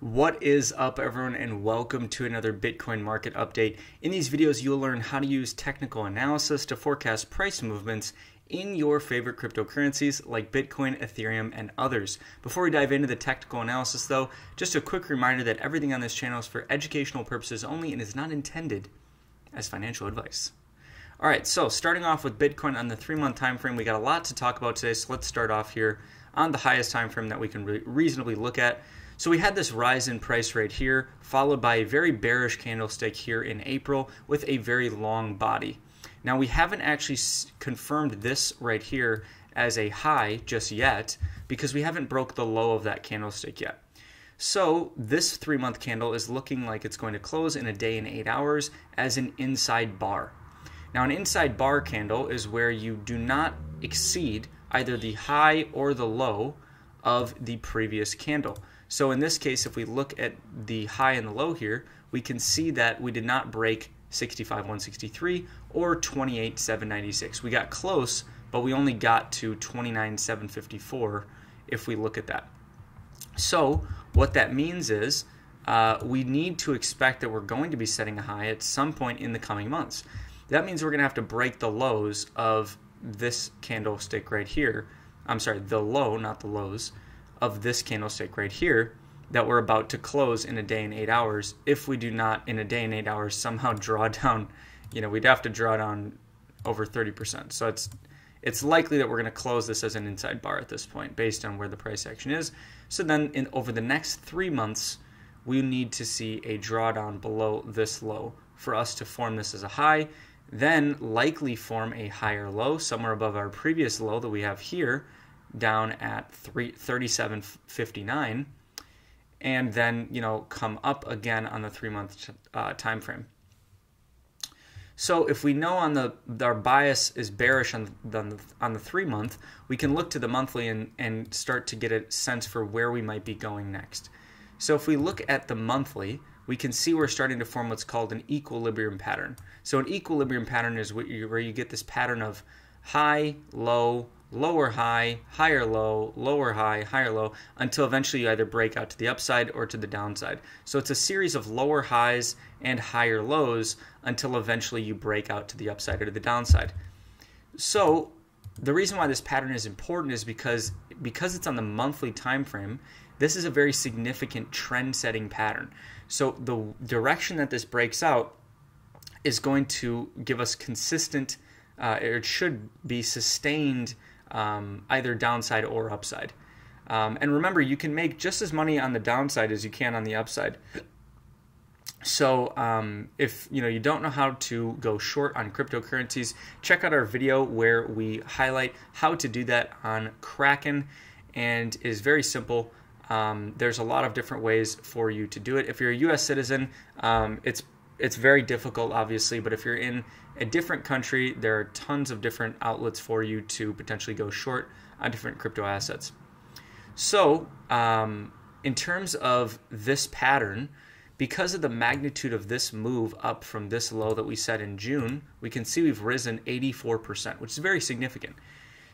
What is up, everyone, and welcome to another Bitcoin market update. In these videos, you'll learn how to use technical analysis to forecast price movements in your favorite cryptocurrencies like Bitcoin, Ethereum, and others. Before we dive into the technical analysis, though, just a quick reminder that everything on this channel is for educational purposes only and is not intended as financial advice. All right, so starting off with Bitcoin on the 3-month time frame, we got a lot to talk about today, so let's start off here on the highest time frame that we can reasonably look at. So we had this rise in price right here, followed by a very bearish candlestick here in April with a very long body. Now we haven't actually confirmed this right here as a high just yet because we haven't broke the low of that candlestick yet. So this 3-month candle is looking like it's going to close in a day and 8 hours as an inside bar. Now an inside bar candle is where you do not exceed either the high or the low of the previous candle. So in this case, if we look at the high and the low here, we can see that we did not break 65,163 or 28,796. We got close, but we only got to 29,754 if we look at that. So what that means is we need to expect that we're going to be setting a high at some point in the coming months. That means we're going to have to break the lows of this candlestick right here. I'm sorry, the low, not the lows, of this candlestick right here that we're about to close in a day and 8 hours. If we do not in a day and 8 hours somehow draw down, we'd have to draw down over 30%. So it's likely that we're going to close this as an inside bar at this point based on where the price action is. So then over the next 3 months, we need to see a drawdown below this low for us to form this as a high, then likely form a higher low somewhere above our previous low that we have here down at 37.59, and then come up again on the 3-month time frame. So if we know our bias is bearish on the 3-month, we can look to the monthly and start to get a sense for where we might be going next. So if we look at the monthly, we can see we're starting to form what's called an equilibrium pattern. So an equilibrium pattern is where you get this pattern of high, low, lower high, higher low, lower high, higher low, until eventually you either break out to the upside or to the downside. So it's a series of lower highs and higher lows until eventually you break out to the upside or to the downside. So the reason why this pattern is important is because it's on the monthly time frame, this is a very significant trend-setting pattern. So the direction that this breaks out is going to give us consistent, it should be sustained either downside or upside. And remember, you can make just as money on the downside as you can on the upside. So if you don't know how to go short on cryptocurrencies, check out our video where we highlight how to do that on Kraken, and it is very simple. There's a lot of different ways for you to do it. If you're a U.S. citizen, it's very difficult, obviously, but if you're in a different country, there are tons of different outlets for you to potentially go short on different crypto assets. So in terms of this pattern, because of the magnitude of this move up from this low that we set in June, we can see we've risen 84%, which is very significant.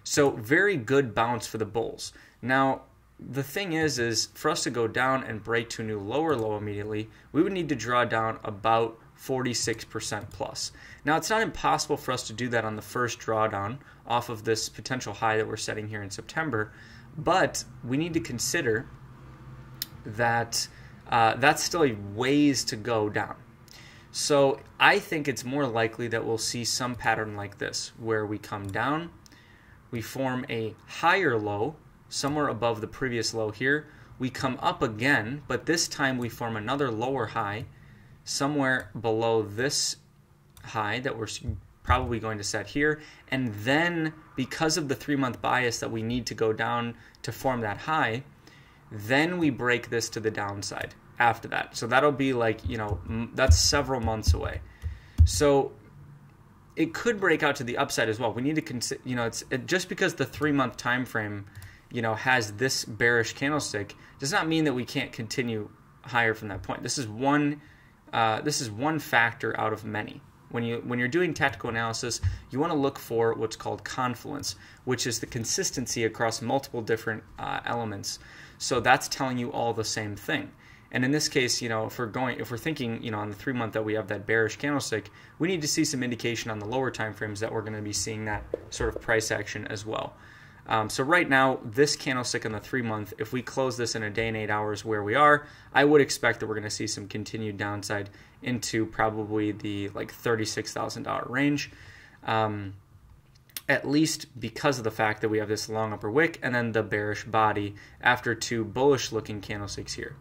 So very good bounce for the bulls. Now, the thing is for us to go down and break to a new lower low immediately, we would need to draw down about 46% plus. Now, it's not impossible for us to do that on the first drawdown off of this potential high that we're setting here in September, but we need to consider that that's still a ways to go down. So I think it's more likely that we'll see some pattern like this, where we come down, we form a higher low, somewhere above the previous low here. We come up again, but this time we form another lower high somewhere below this high that we're probably going to set here. And then because of the 3-month bias that we need to go down to form that high, then we break this to the downside after that. So that'll be like, that's several months away. So it could break out to the upside as well. We need to consider, just because the 3-month time frame has this bearish candlestick does not mean that we can't continue higher from that point. This is one factor out of many. When you're doing tactical analysis, you want to look for what's called confluence, which is the consistency across multiple different elements. So that's telling you all the same thing. And in this case, if we're thinking, on the 3-month that we have that bearish candlestick, we need to see some indication on the lower time frames that we're going to be seeing that sort of price action as well. So right now, this candlestick on the 3-month, if we close this in a day and 8 hours where we are, I would expect that we're going to see some continued downside into probably the like $36,000 range. At least because of the fact that we have this long upper wick and then the bearish body after 2 bullish looking candlesticks here.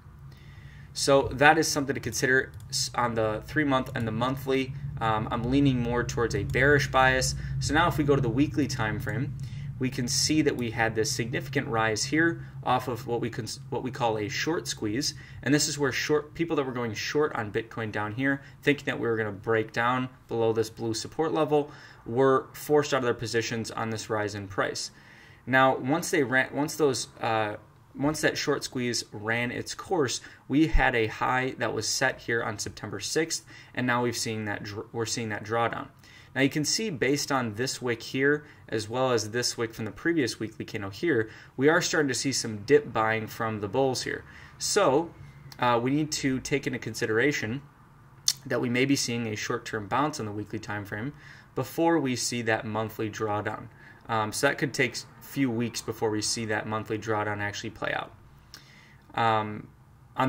So that is something to consider on the 3-month and the monthly. I'm leaning more towards a bearish bias. So now if we go to the weekly time frame, we can see that we had this significant rise here off of what we call a short squeeze, and this is where people that were going short on Bitcoin down here, thinking that we were going to break down below this blue support level, were forced out of their positions on this rise in price. Now, once that short squeeze ran its course, we had a high that was set here on September 6th, and now we're seeing that drawdown. Now you can see based on this wick here, as well as this wick from the previous weekly candle here, we are starting to see some dip buying from the bulls here. So we need to take into consideration that we may be seeing a short-term bounce on the weekly time frame before we see that monthly drawdown. So that could take a few weeks before we see that monthly drawdown actually play out. On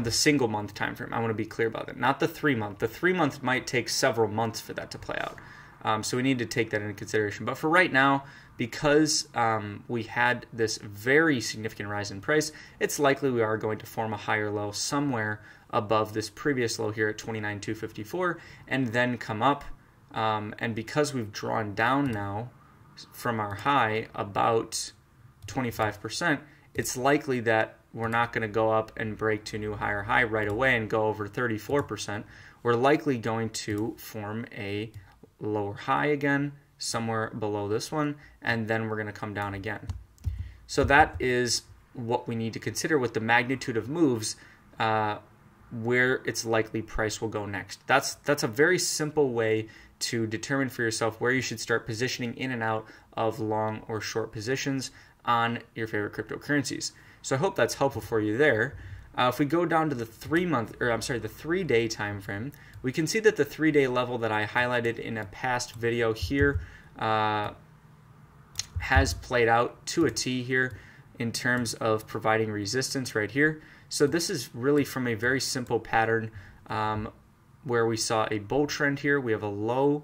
the single month time frame, I want to be clear about that, not the 3-month. The 3-month might take several months for that to play out. So we need to take that into consideration. But for right now, because we had this very significant rise in price, it's likely we are going to form a higher low somewhere above this previous low here at 29,254 and then come up. And because we've drawn down now from our high about 25%, it's likely that we're not going to go up and break to a new higher high right away and go over 34%. We're likely going to form a lower high again, somewhere below this one, and then we're going to come down again. So that is what we need to consider with the magnitude of moves, where it's likely price will go next. That's a very simple way to determine for yourself where you should start positioning in and out of long or short positions on your favorite cryptocurrencies. So I hope that's helpful for you there. If we go down to the 3-day time frame, we can see that the 3-day level that I highlighted in a past video here has played out to a T here in terms of providing resistance right here. So this is really from a very simple pattern where we saw a bull trend here. We have a low,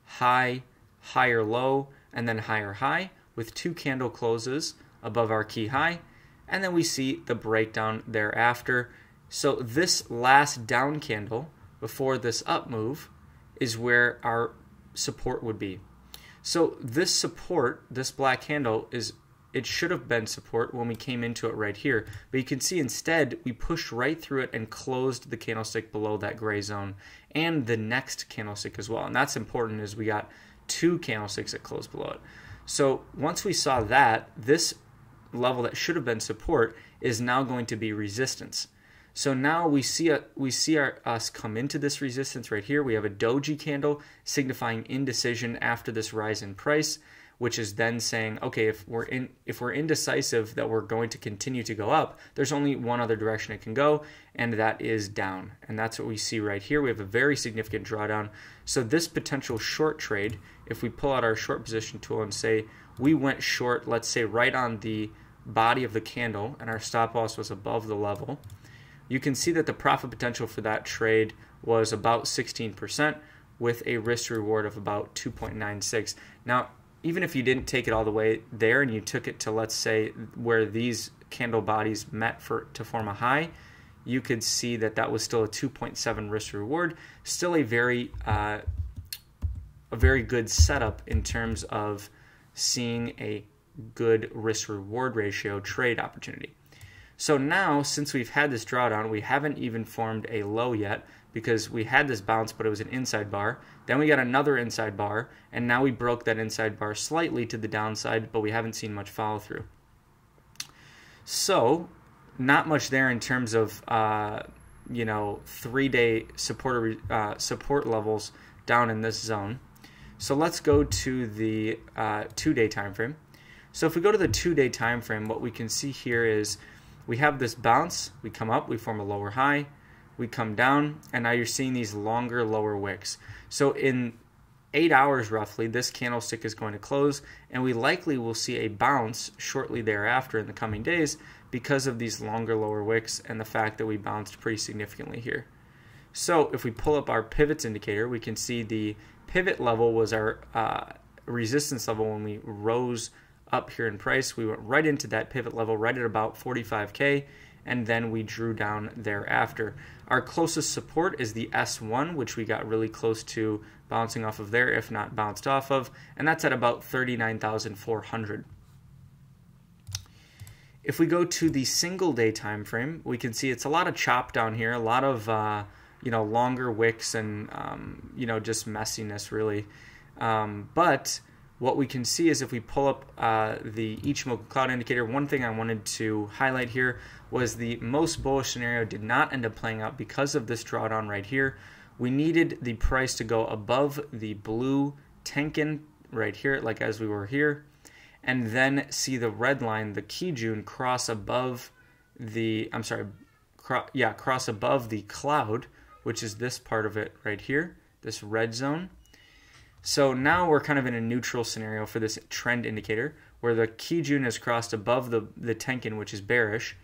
high, higher low, and then higher high with 2 candle closes above our key high. And then we see the breakdown thereafter. So this last down candle before this up move is where our support would be. So this support, this black candle, it should have been support when we came into it right here. But you can see instead we pushed right through it and closed the candlestick below that gray zone and the next candlestick as well. And that's important as we got 2 candlesticks that closed below it. So once we saw that, this level that should have been support is now going to be resistance. So now we see us come into this resistance right here. We have a doji candle signifying indecision after this rise in price, which is then saying, okay, if we're indecisive that we're going to continue to go up, there's only one other direction it can go, and that is down. And that's what we see right here. We have a very significant drawdown. So this potential short trade, if we pull out our short position tool and say we went short, let's say right on the body of the candle, and our stop loss was above the level, you can see that the profit potential for that trade was about 16% with a risk to reward of about 2.96. Now, even if you didn't take it all the way there and you took it to, let's say, where these candle bodies met to form a high, you could see that that was still a 2.7 risk to reward, still a very good setup in terms of seeing a good risk-reward ratio trade opportunity. So now, since we've had this drawdown, we haven't even formed a low yet because we had this bounce, but it was an inside bar. Then we got another inside bar, and now we broke that inside bar slightly to the downside, but we haven't seen much follow-through. So, not much there in terms of 3-day support levels down in this zone. So let's go to the 2-day time frame. So if we go to the 2-day time frame, what we can see here is we have this bounce, we come up, we form a lower high, we come down, and now you're seeing these longer lower wicks. So in 8 hours roughly, this candlestick is going to close, and we likely will see a bounce shortly thereafter in the coming days because of these longer lower wicks and the fact that we bounced pretty significantly here. So if we pull up our pivots indicator, we can see the pivot level was our resistance level when we rose up here in price. We went right into that pivot level right at about 45K, and then we drew down thereafter. Our closest support is the S1, which we got really close to bouncing off of there, if not bounced off of, and that's at about 39,400. If we go to the single day time frame, we can see it's a lot of chop down here, a lot of longer wicks and just messiness really. But what we can see is if we pull up the Ichimoku cloud indicator, one thing I wanted to highlight here was the most bullish scenario did not end up playing out because of this drawdown right here. We needed the price to go above the blue Tenkin right here, like as we were here, and then see the red line, the Kijun, cross above the, cross above the cloud, which is this part of it right here, this red zone. So now we're kind of in a neutral scenario for this trend indicator where the Kijun is crossed above the Tenkin, which is bearish,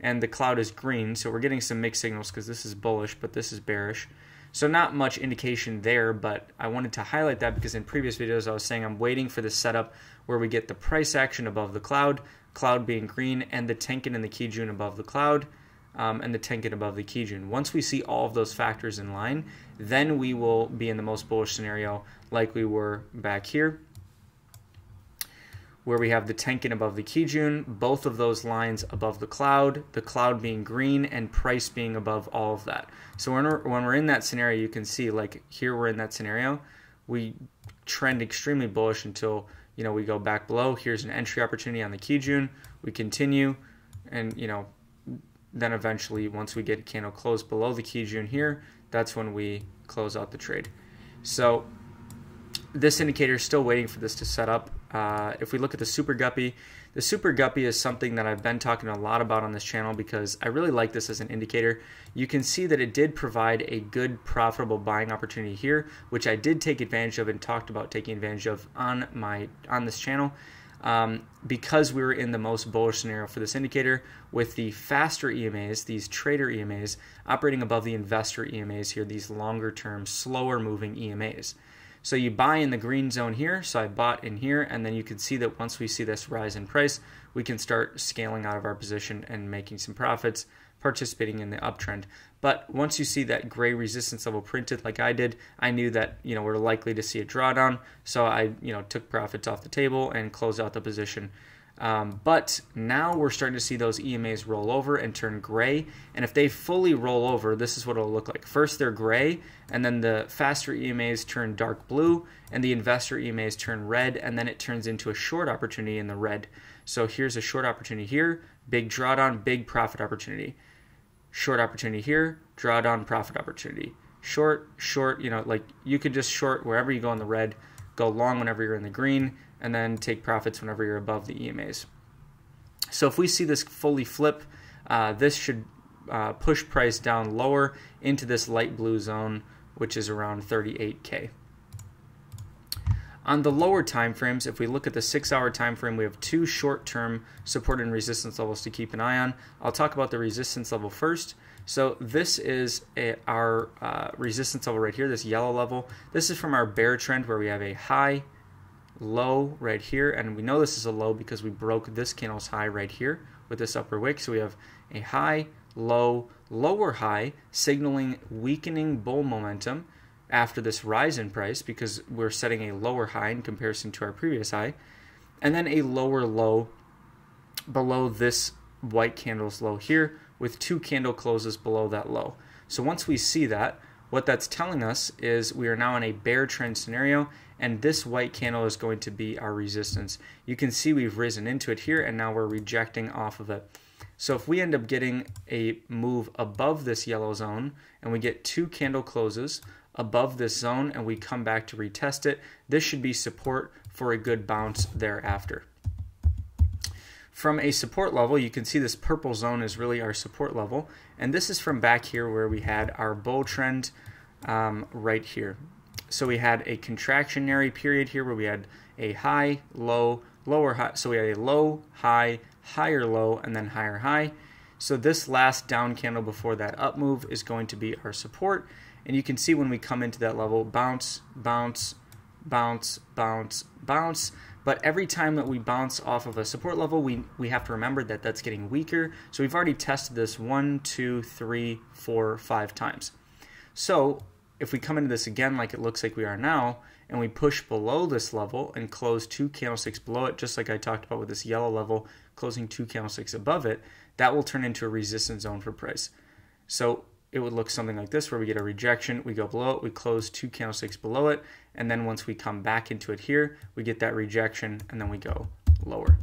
and the cloud is green. So we're getting some mixed signals because this is bullish, but this is bearish. So not much indication there, but I wanted to highlight that because in previous videos I was saying I'm waiting for the setup where we get the price action above the cloud being green, and the Tenkin and the Kijun above the cloud, and the Tenkin above the Kijun. Once we see all of those factors in line, then we will be in the most bullish scenario like we were back here, where we have the Tenkin above the Kijun, both of those lines above the cloud being green, and price being above all of that. So when we're in that scenario, you can see, like here we're in that scenario, we trend extremely bullish until we go back below. Here's an entry opportunity on the Kijun. We continue, and then eventually once we get a candle close below the Kijun here, that's when we close out the trade. So this indicator is still waiting for this to set up. If we look at the Super Guppy, the Super Guppy is something that I've been talking a lot about on this channel because I really like this as an indicator. You can see that it did provide a good profitable buying opportunity here, which I did take advantage of and talked about taking advantage of on this channel. Because we were in the most bullish scenario for this indicator with the faster EMAs, these trader EMAs, operating above the investor EMAs here, these longer term, slower moving EMAs. So you buy in the green zone here, so I bought in here, and then you can see that once we see this rise in price, we can start scaling out of our position and making some profits, participating in the uptrend. But once you see that gray resistance level printed like I did, I knew that we're likely to see a drawdown, so I took profits off the table and closed out the position. But now we're starting to see those EMAs roll over and turn gray, and if they fully roll over, this is what it'll look like. First they're gray, and then the faster EMAs turn dark blue, and the investor EMAs turn red, and then it turns into a short opportunity in the red. So here's a short opportunity here, big drawdown, big profit opportunity. Short opportunity here, drawdown, profit opportunity. Short, like you could just short wherever you go in the red, go long whenever you're in the green, and then take profits whenever you're above the EMAs. So if we see this fully flip, this should push price down lower into this light blue zone, which is around 38K. On the lower time frames, if we look at the 6-hour time frame, we have two short-term support and resistance levels to keep an eye on. I'll talk about the resistance level first. So this is our resistance level right here, this yellow level. This is from our bear trend where we have a high, low right here, and we know this is a low because we broke this candle's high right here with this upper wick. So we have a high, low, lower high, signaling weakening bull momentum after this rise in price because we're setting a lower high in comparison to our previous high, and then a lower low below this white candle's low here with two candle closes below that low. So once we see that, what that's telling us is we are now in a bear trend scenario, and this white candle is going to be our resistance. You can see we've risen into it here, and now we're rejecting off of it. So if we end up getting a move above this yellow zone and we get two candle closes above this zone and we come back to retest it, this should be support for a good bounce thereafter. From a support level, you can see this purple zone is really our support level, and this is from back here where we had our bull trend right here. So we had a contractionary period here where we had a high, low, lower high. So we had a low, high, higher low, and then higher high. So this last down candle before that up move is going to be our support. And you can see when we come into that level, bounce, bounce, bounce, bounce, bounce. But every time that we bounce off of a support level, we have to remember that that's getting weaker. So we've already tested this 1, 2, 3, 4, 5 times. So if we come into this again like it looks like we are now, and we push below this level and close 2 candlesticks below it, just like I talked about with this yellow level, closing 2 candlesticks above it, that will turn into a resistance zone for price. So it would look something like this, where we get a rejection, we go below it, we close 2 candlesticks below it, and then once we come back into it here, we get that rejection, and then we go lower.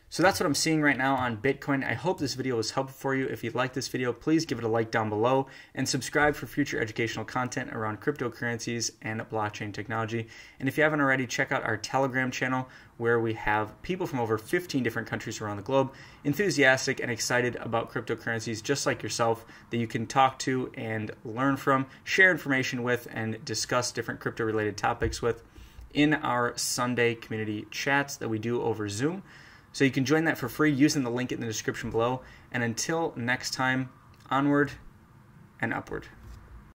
So that's what I'm seeing right now on Bitcoin. I hope this video was helpful for you. If you like this video, please give it a like down below and subscribe for future educational content around cryptocurrencies and blockchain technology. And if you haven't already, check out our Telegram channel where we have people from over 15 different countries around the globe, enthusiastic and excited about cryptocurrencies just like yourself, that you can talk to and learn from, share information with, and discuss different crypto-related topics with in our Sunday community chats that we do over Zoom. So you can join that for free using the link in the description below. And until next time, onward and upward.